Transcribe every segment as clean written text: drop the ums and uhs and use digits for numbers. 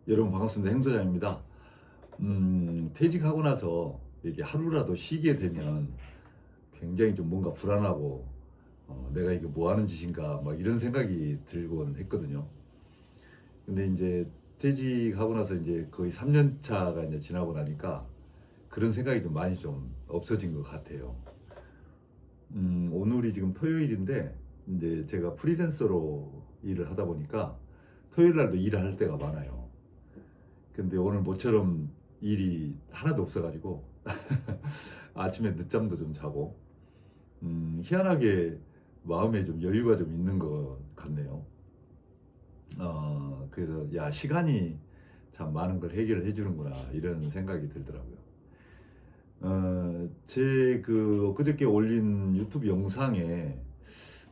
여러분 반갑습니다. 행소장입니다. 퇴직하고 나서 이게 하루라도 쉬게 되면 굉장히 좀 뭔가 불안하고 내가 이게 뭐 하는 짓인가 막 이런 생각이 들곤 했거든요. 근데 이제 퇴직하고 나서 이제 거의 3년 차가 이제 지나고 나니까 그런 생각이 좀 많이 좀 없어진 것 같아요. 오늘이 지금 토요일인데 이제 제가 프리랜서로 일을 하다 보니까 토요일 날도 일을 할 때가 많아요. 근데 오늘 모처럼 일이 하나도 없어가지고 아침에 늦잠도 좀 자고 희한하게 마음에 좀 여유가 좀 있는 것 같네요. 그래서 야 시간이 참 많은 걸 해결해 주는구나 이런 생각이 들더라고요. 제 그 엊그저께 올린 유튜브 영상에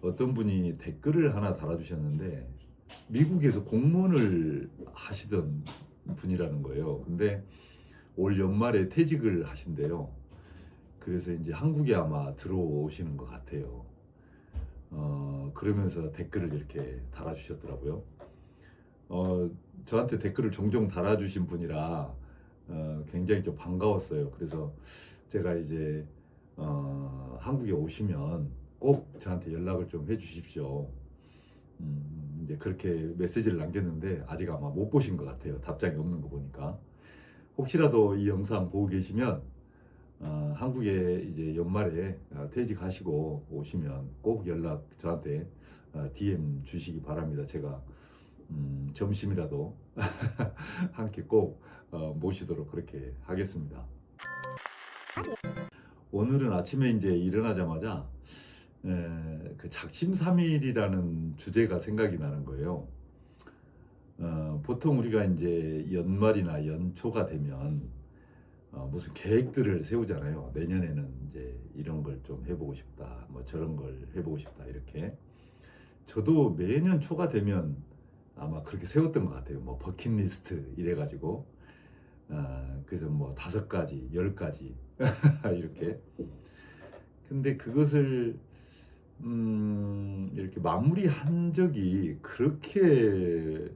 어떤 분이 댓글을 하나 달아주셨는데 미국에서 공무원을 하시던 분이라는 거예요. 근데 올 연말에 퇴직을 하신대요. 그래서 이제 한국에 아마 들어오시는 것 같아요. 그러면서 댓글을 이렇게 달아주셨더라고요. 저한테 댓글을 종종 달아주신 분이라 굉장히 좀 반가웠어요. 그래서 제가 이제 한국에 오시면 꼭 저한테 연락을 좀 해주십시오. 이제 그렇게 메시지를 남겼는데 아직 아마 못 보신 것 같아요. 답장이 없는 거 보니까. 혹시라도 이 영상 보고 계시면 한국에 이제 연말에 퇴직하시고 오시면 꼭 연락 저한테 DM 주시기 바랍니다. 제가 점심이라도 함께 꼭 모시도록 그렇게 하겠습니다. 오늘은 아침에 이제 일어나자마자 그 작심삼일이라는 주제가 생각이 나는 거예요. 보통 우리가 이제 연말이나 연초가 되면 무슨 계획들을 세우잖아요. 내년에는 이제 이런 걸 좀 해보고 싶다, 뭐 저런 걸 해보고 싶다 이렇게. 저도 매년 초가 되면 아마 그렇게 세웠던 것 같아요. 뭐 버킷리스트 이래가지고 그래서 뭐 5가지, 10가지 이렇게. 근데 그것을 이렇게 마무리한 적이 그렇게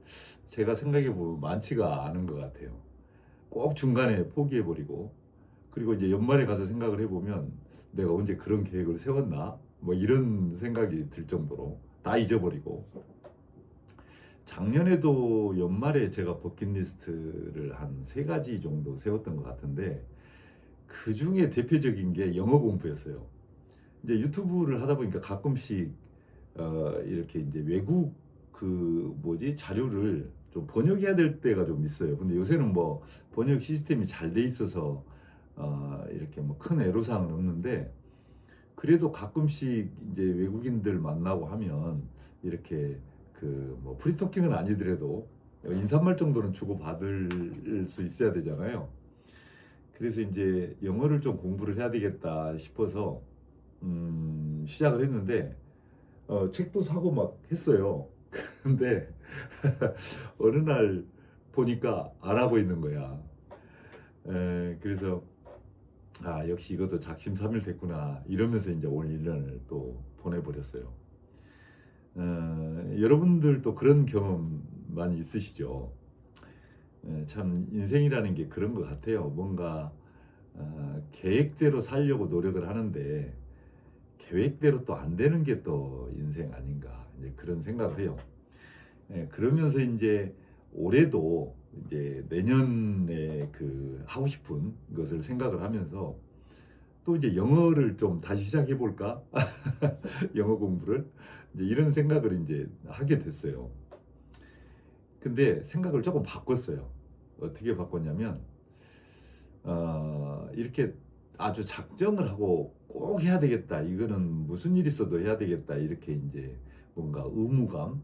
제가 생각해 보면 많지가 않은 것 같아요. 꼭 중간에 포기해버리고, 그리고 이제 연말에 가서 생각을 해보면 내가 언제 그런 계획을 세웠나? 뭐 이런 생각이 들 정도로 다 잊어버리고, 작년에도 연말에 제가 버킷리스트를 한 3가지 정도 세웠던 것 같은데, 그 중에 대표적인 게 영어 공부였어요. 이제 유튜브를 하다 보니까 가끔씩 이렇게 이제 외국 그 뭐지 자료를 좀 번역해야 될 때가 좀 있어요. 근데 요새는 뭐 번역 시스템이 잘 돼 있어서 이렇게 뭐 큰 애로사항은 없는데, 그래도 가끔씩 이제 외국인들 만나고 하면 이렇게 그 뭐 프리토킹은 아니더라도 인사말 정도는 주고 받을 수 있어야 되잖아요. 그래서 이제 영어를 좀 공부를 해야 되겠다 싶어서 시작을 했는데 책도 사고 막 했어요. 근데 어느 날 보니까 안 하고 있는 거야. 그래서 역시 이것도 작심삼일 됐구나 이러면서 이제 오늘 1년을 또 보내버렸어요. 여러분들도 그런 경험 많이 있으시죠? 참 인생이라는 게 그런 것 같아요. 뭔가 계획대로 살려고 노력을 하는데 계획대로 또 안 되는 게 또 인생 아닌가 이제 그런 생각을 해요. 그러면서 이제 올해도 이제 내년에 그 하고 싶은 것을 생각을 하면서 또 이제 영어를 좀 다시 시작해 볼까? 영어 공부를 이제 이런 생각을 이제 하게 됐어요. 근데 생각을 조금 바꿨어요. 어떻게 바꿨냐면 이렇게 아주 작정을 하고 꼭 해야 되겠다. 이거는 무슨 일 있어도 해야 되겠다. 이렇게 이제 뭔가 의무감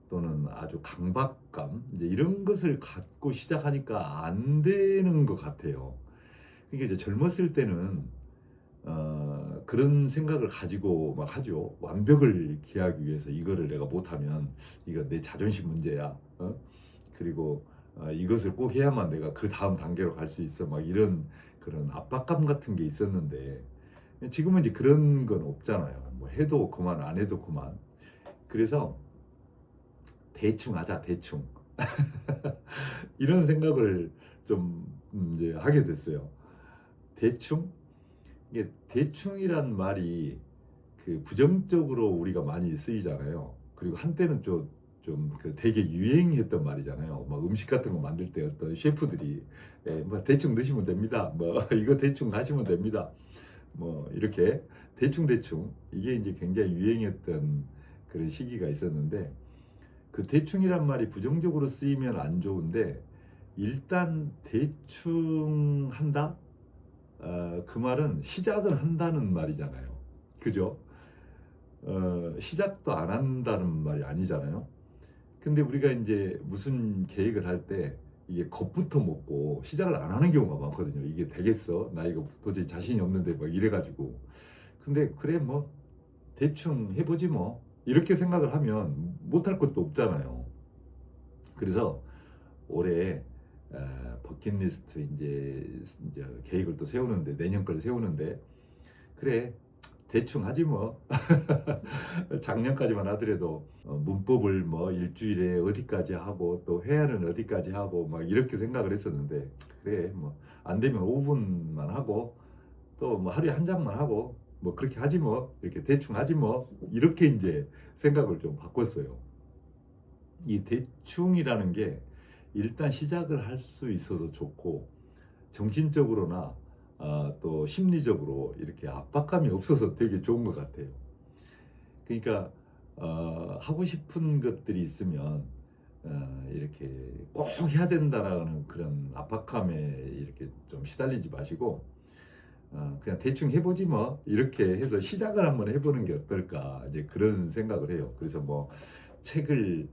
또는 아주 강박감 이제 이런 것을 갖고 시작하니까 안 되는 것 같아요. 그게 이제 젊었을 때는 그런 생각을 가지고 막 하죠. 완벽을 기하기 위해서 이거를 내가 못하면 이거 내 자존심 문제야. 그리고 이것을 꼭 해야만 내가 그 다음 단계로 갈 수 있어. 막 이런 그런 압박감 같은 게 있었는데 지금은 이제 그런 건 없잖아요. 뭐 해도 그만 안 해도 그만. 그래서 대충 하자 대충. 이런 생각을 좀 이제 하게 됐어요. 대충? 이게 대충이란 말이 그 부정적으로 우리가 많이 쓰이잖아요. 그리고 한때는 좀 그 되게 유행했던 말이잖아요. 막 음식 같은 거 만들 때 어떤 셰프들이 뭐 대충 넣으시면 됩니다. 뭐 이거 대충 하시면 됩니다. 뭐 이렇게 대충 이게 이제 굉장히 유행했던 그런 시기가 있었는데, 그 대충이란 말이 부정적으로 쓰이면 안 좋은데, 일단 대충 한다? 그 말은 시작은 한다는 말이잖아요. 그죠? 시작도 안 한다는 말이 아니잖아요. 근데 우리가 이제 무슨 계획을 할 때 이게 겁부터 먹고 시작을 안 하는 경우가 많거든요. 이게 되겠어? 나 이거 도저히 자신이 없는데 막 이래가지고. 근데 그래 뭐 대충 해보지 뭐 이렇게 생각을 하면 못할 것도 없잖아요. 그래서 올해 버킷리스트 이제 계획을 또 세우는데, 내년 걸 세우는데, 그래 대충 하지 뭐. 작년까지만 하더라도 문법을 뭐 일주일에 어디까지 하고 또 회화는 어디까지 하고 막 이렇게 생각을 했었는데, 그래 뭐 안 되면 5분만 하고 또 뭐 하루에 한 장만 하고 뭐 그렇게 하지 뭐, 이렇게 대충 하지 뭐, 이렇게 이제 생각을 좀 바꿨어요. 이 대충이라는 게 일단 시작을 할 수 있어서 좋고, 정신적으로나 또 심리적으로 이렇게 압박감이 없어서 되게 좋은 것 같아요. 그러니까 하고 싶은 것들이 있으면 이렇게 꼭 해야 된다라는 그런 압박감에 이렇게 좀 시달리지 마시고, 그냥 대충 해보지 뭐 이렇게 해서 시작을 한번 해보는 게 어떨까, 이제 그런 생각을 해요. 그래서 뭐 책을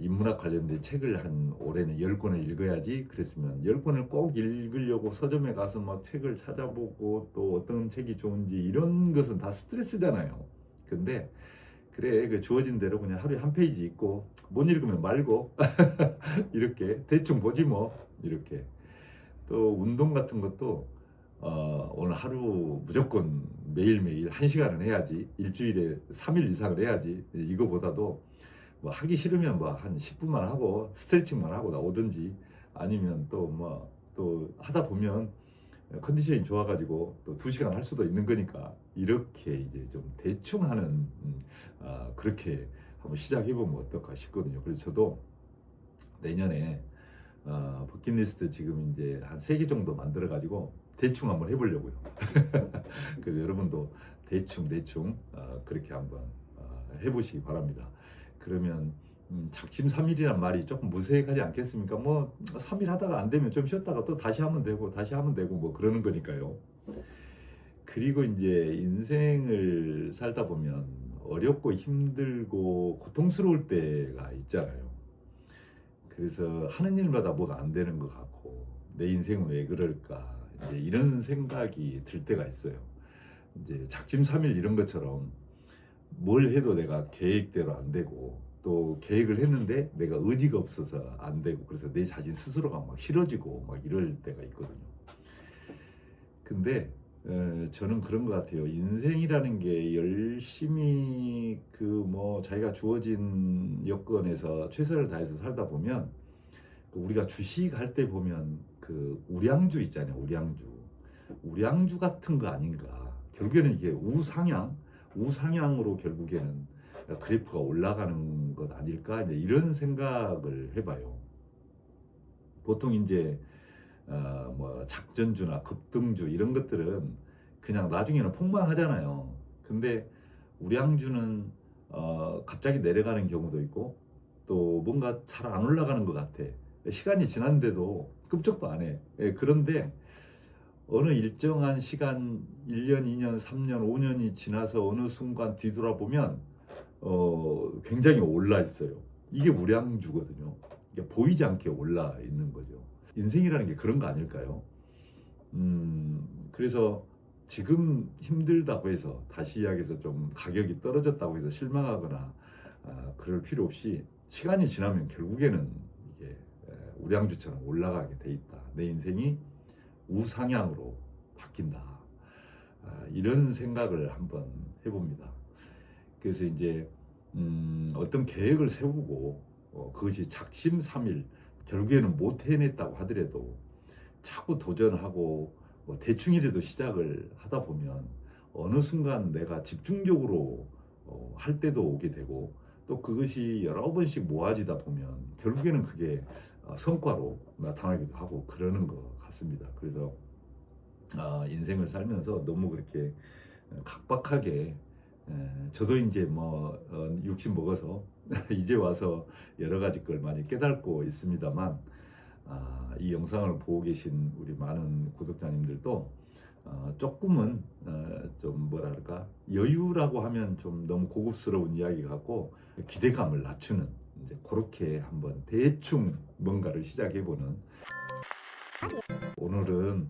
인문학 관련된 책을 한 올해는 10권을 읽어야지 그랬으면 10권을 꼭 읽으려고 서점에 가서 막 책을 찾아보고 또 어떤 책이 좋은지 이런 것은 다 스트레스잖아요. 근데 그래 그 주어진 대로 그냥 하루에 한 페이지 읽고 못 읽으면 말고 이렇게 대충 보지 뭐, 이렇게. 또 운동 같은 것도 오늘 하루 무조건 매일매일 1시간은 해야지, 일주일에 3일 이상을 해야지, 이거보다도 뭐 하기 싫으면 뭐 한 10분만 하고 스트레칭만 하고 나오든지, 아니면 또 뭐 또 하다 보면 컨디션이 좋아가지고 또 2시간 할 수도 있는 거니까, 이렇게 이제 좀 대충 하는 그렇게 한번 시작해보면 어떨까 싶거든요. 그래서 저도 내년에 버킷리스트 지금 이제 한 3개 정도 만들어 가지고 대충 한번 해보려고요. 그래서 여러분도 대충 그렇게 한번 해보시기 바랍니다. 그러면 작심삼일이란 말이 조금 무색하지 않겠습니까? 뭐 3일 하다가 안 되면 좀 쉬었다가 또 다시 하면 되고 다시 하면 되고 뭐 그러는 거니까요. 그리고 이제 인생을 살다 보면 어렵고 힘들고 고통스러울 때가 있잖아요. 그래서 하는 일마다 뭐가 안 되는 것 같고, 내 인생은 왜 그럴까, 이제 이런 생각이 들 때가 있어요. 이제 작심삼일 이런 것처럼 뭘 해도 내가 계획대로 안 되고, 또 계획을 했는데 내가 의지가 없어서 안 되고, 그래서 내 자신 스스로가 막 싫어지고 막 이럴 때가 있거든요. 근데 저는 그런 것 같아요. 인생이라는 게 열심히 그 뭐 자기가 주어진 여건에서 최선을 다해서 살다 보면, 그 우리가 주식 할 때 보면 그 우량주 있잖아요. 우량주 같은 거 아닌가. 결국에는 이게 우상향으로 결국에는 그래프가 올라가는 것 아닐까, 이제 이런 생각을 해봐요. 보통 이제 뭐 작전주나 급등주 이런 것들은 그냥 나중에는 폭망하잖아요. 근데 우량주는 갑자기 내려가는 경우도 있고, 또 뭔가 잘 안 올라가는 것 같아. 시간이 지났는데도 끔찍도 안 해. 그런데 어느 일정한 시간, 1년, 2년, 3년, 5년이 지나서 어느 순간 뒤돌아보면 굉장히 올라 있어요. 이게 우량주거든요. 이게 보이지 않게 올라 있는 거죠. 인생이라는 게 그런 거 아닐까요? 그래서 지금 힘들다고 해서, 다시 이야기해서 좀 가격이 떨어졌다고 해서 실망하거나 그럴 필요 없이, 시간이 지나면 결국에는 이게 우량주처럼 올라가게 돼 있다. 내 인생이 우상향으로 바뀐다. 이런 생각을 한번 해봅니다. 그래서 이제 어떤 계획을 세우고 그것이 작심삼일 결국에는 못 해냈다고 하더라도 자꾸 도전하고 뭐 대충이라도 시작을 하다 보면 어느 순간 내가 집중적으로 할 때도 오게 되고 또 그것이 여러 번씩 모아지다 보면 결국에는 그게 성과로 나타나기도 하고 그러는 것 같습니다. 그래서 인생을 살면서 너무 그렇게 각박하게 저도 이제 뭐 60 먹어서 이제 와서 여러 가지 걸 많이 깨닫고 있습니다만 이 영상을 보고 계신 우리 많은 구독자님들도 조금은 좀 뭐랄까 여유라고 하면 좀 너무 고급스러운 이야기 같고 기대감을 낮추는 이제 그렇게 한번 대충 뭔가를 시작해보는 오늘은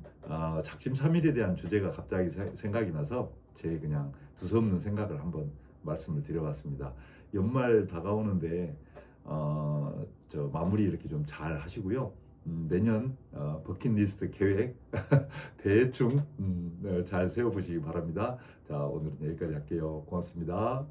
작심삼일에 대한 주제가 갑자기 생각이 나서 제 그냥 두서없는 생각을 한번 말씀을 드려봤습니다. 연말 다가오는데 저 마무리 이렇게 좀 잘 하시고요. 내년 버킷리스트 계획 대충 잘 세워보시기 바랍니다. 자, 오늘은 여기까지 할게요. 고맙습니다.